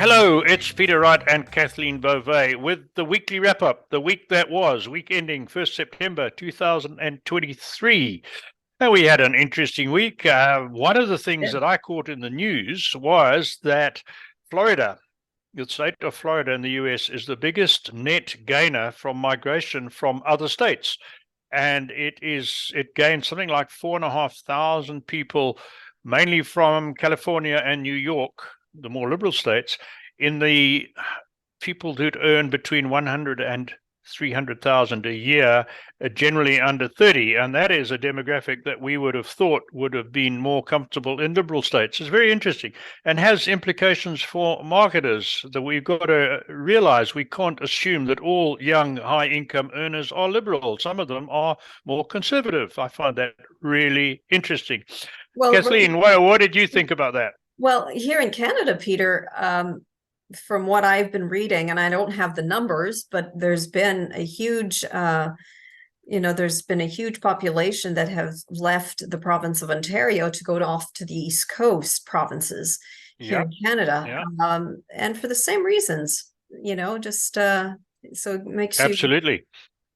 Hello, it's Peter Wright and Kathleen Beauvais with the weekly wrap-up, the week that was, week ending 1st September 2023. And we had an interesting week. One of the things that I caught in the news was that Florida, the state of Florida in the US, is the biggest net gainer from migration from other states. And it gained something like 4,500 people, mainly from California and New York, the more liberal states, in the people who'd earn between 100 and 300,000 a year, generally under 30. And that is a demographic that we would have thought would have been more comfortable in liberal states. It's very interesting and has implications for marketers that we've got to realize. We can't assume that all young high income earners are liberal. Some of them are more conservative. I find that really interesting. Well, Kathleen, what did you think about that? Well, here in Canada, Peter, from what I've been reading, and I don't have the numbers, but there's been a huge, there's been a huge population that has left the province of Ontario to go off to the East Coast provinces here in Canada, and for the same reasons, so it makes you absolutely.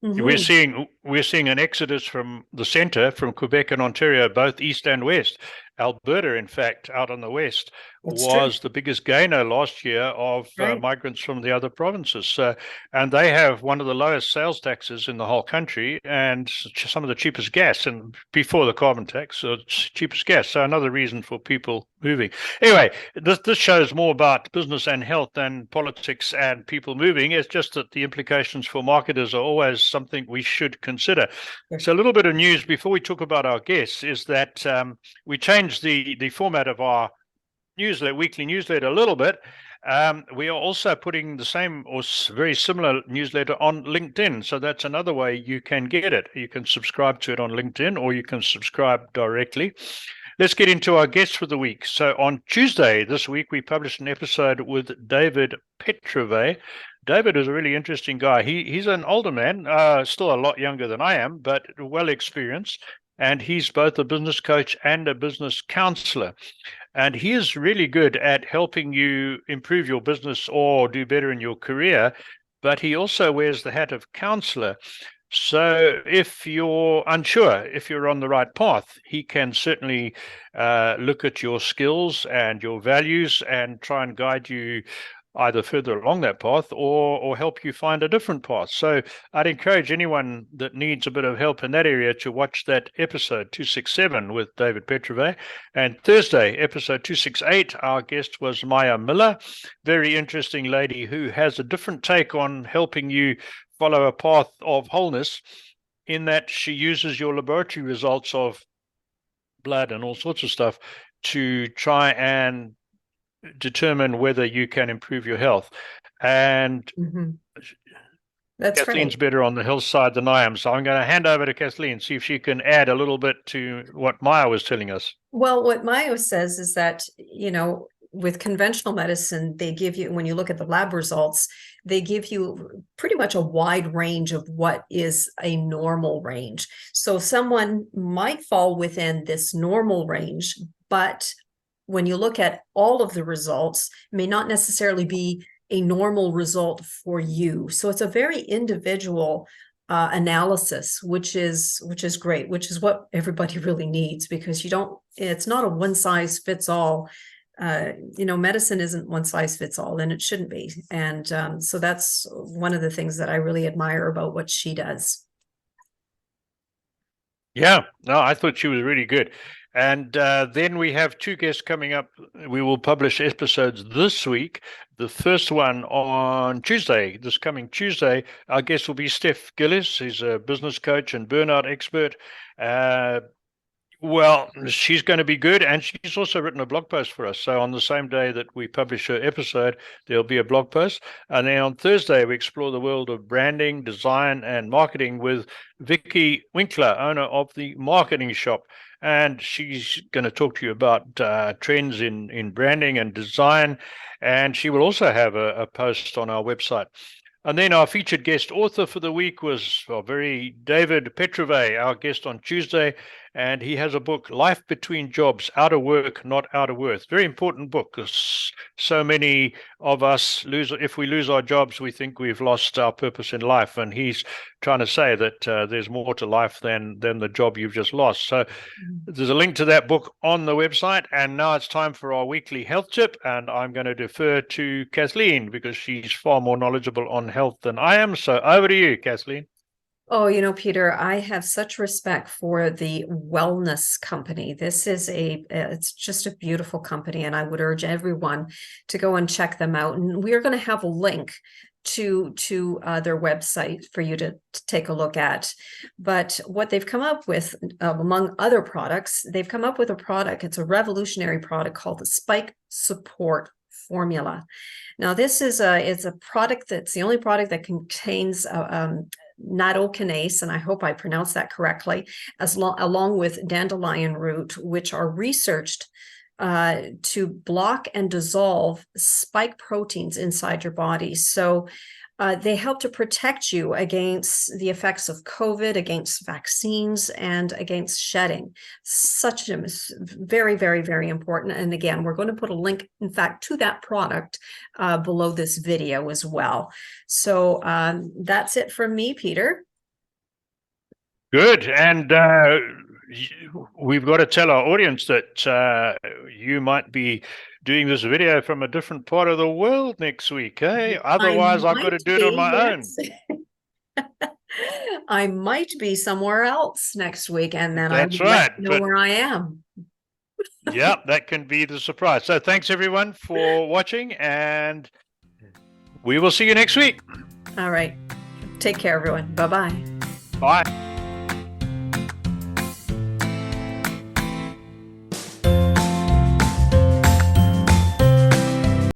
We're seeing an exodus from the centre, from Quebec and Ontario, both east and west. Alberta, in fact, out on the west, was the biggest gainer last year of migrants from the other provinces. And they have one of the lowest sales taxes in the whole country and some of the cheapest gas, and before the carbon tax, so it's cheapest gas. So another reason for people moving. Anyway, this shows more about business and health than politics and people moving. It's just that the implications for marketers are always something we should consider. So a little bit of news before we talk about our guests is that we changed the format of our weekly newsletter a little bit. We are also putting the same or very similar newsletter on LinkedIn. So that's another way you can get it. You can subscribe to it on LinkedIn, or you can subscribe directly. Let's get into our guests for the week. So on Tuesday this week, we published an episode with David Beauvais. David is a really interesting guy. He's an older man, still a lot younger than I am, but well experienced. And he's both a business coach and a business counselor. And he is really good at helping you improve your business or do better in your career. But he also wears the hat of counselor. So if you're unsure if you're on the right path, he can certainly look at your skills and your values and try and guide you either further along that path or help you find a different path. So I'd encourage anyone that needs a bit of help in that area to watch that episode 267 with David Beauvais. And Thursday, episode 268, our guest was Maya Miller, very interesting lady who has a different take on helping you follow a path of wholeness, in that she uses your laboratory results of blood and all sorts of stuff to try and determine whether you can improve your health. And that's Kathleen's better on the hillside than I am. So I'm going to hand over to Kathleen, see if she can add a little bit to what Maya was telling us. Well, what Maya says is that, with conventional medicine, they give you, when you look at the lab results, they give you pretty much a wide range of what is a normal range. So someone might fall within this normal range, but when you look at all of the results, may not necessarily be a normal result for you. So it's a very individual analysis, which is great, which is what everybody really needs, because it's not a one size fits all. Medicine isn't one size fits all, and it shouldn't be. And so that's one of the things that I really admire about what she does. Yeah, no, I thought she was really good. And then we have two guests coming up. We will publish episodes this week. The first one on Tuesday, this coming Tuesday. Our guest will be Steph Gillis. He's a business coach and burnout expert. Well, she's going to be good, and she's also written a blog post for us. So on the same day that we publish her episode, there'll be a blog post. And then on Thursday, we explore the world of branding, design, and marketing with Vicky Winkler, owner of the Marketing Shop. And she's going to talk to you about trends in branding and design. And she will also have a post on our website. And then our featured guest author for the week was David Beauvais, our guest on Tuesday. and he has a book, Life Between Jobs, Out of Work, Not Out of Worth. Very important book, because so many of us if we lose our jobs, we think we've lost our purpose in life, and he's trying to say that there's more to life than the job you've just lost. So there's a link to that book on the website. And now it's time for our weekly health tip, and I'm going to defer to Kathleen because she's far more knowledgeable on health than I am. So over to you, Kathleen. Oh, Peter, I have such respect for the Wellness Company. This is it's just a beautiful company, and I would urge everyone to go and check them out. And we are going to have a link to their website for you to take a look at. But what they've come up with, among other products, they've come up with a product. It's a revolutionary product called the Spike Support Formula. Now, this is it's a product that's the only product that contains nattokinase, and I hope I pronounced that correctly, along with dandelion root, which are researched to block and dissolve spike proteins inside your body. So they help to protect you against the effects of COVID, against vaccines, and against shedding. Such a very, very, very important. And again, we're going to put a link, in fact, to that product below this video as well. So that's it from me, Peter. Good. And we've got to tell our audience that you might be doing this video from a different part of the world next week, eh? Otherwise, I've got to do it on my own. I might be somewhere else next week, and then That's I will let you know where I am. Yeah, that can be the surprise. So thanks, everyone, for watching, and we will see you next week. All right. Take care, everyone. Bye-bye. Bye.